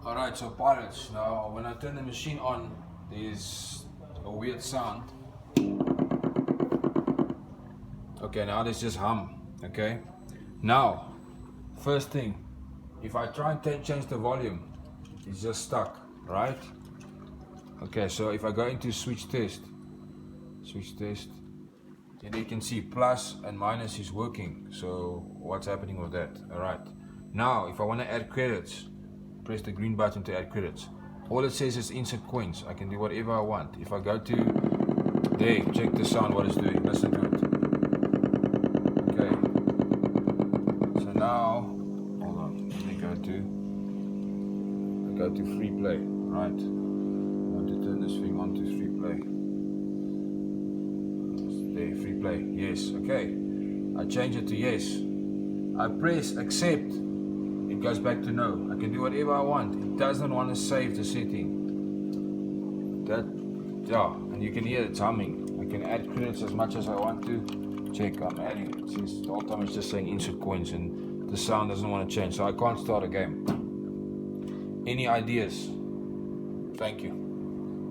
Alright, so pilots, now when I turn the machine on, there's a weird sound. Okay, now there's just hum, okay? Now, first thing, if I try and change the volume, it's just stuck, right? Okay, so if I go into switch test, then you can see plus and minus is working. So what's happening with that? Alright, now if I want to add credits, press the green button to add credits. All it says is insert coins. I can do whatever I want. If I go to there, check the sound, what it's doing. Listen to it. Okay. So now, hold on. Let me go to Freeplay. Right. I want to turn this thing on to Freeplay. There, Freeplay. Yes. Okay. I change it to yes. I press accept. It goes back to no. I can do whatever I want. It doesn't want to save the setting. Yeah, and you can hear it's humming. I can add credits as much as I want to. Check, I'm adding it. Since the whole time it's just saying insert coins and the sound doesn't want to change, so I can't start a game. Any ideas? Thank you.